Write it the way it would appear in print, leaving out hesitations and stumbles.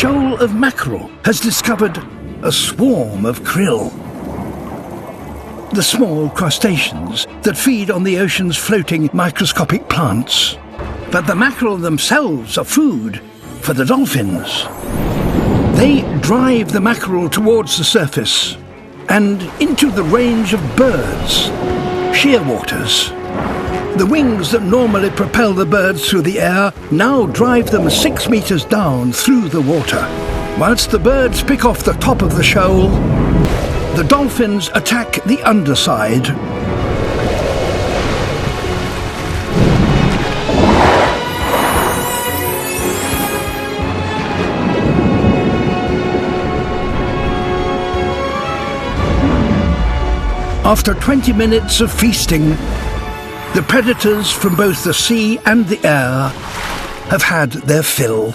shoal of mackerel has discovered a swarm of krill, the small crustaceans that feed on the ocean's floating microscopic plants. But the mackerel themselves are food for the dolphins. They drive the mackerel towards the surface and into the range of birds, shearwaters. The wings that normally propel the birds through the air now drive them 6 meters down through the water. Whilst the birds pick off the top of the shoal, the dolphins attack the underside. After 20 minutes of feasting, the predators from both the sea and the air have had their fill.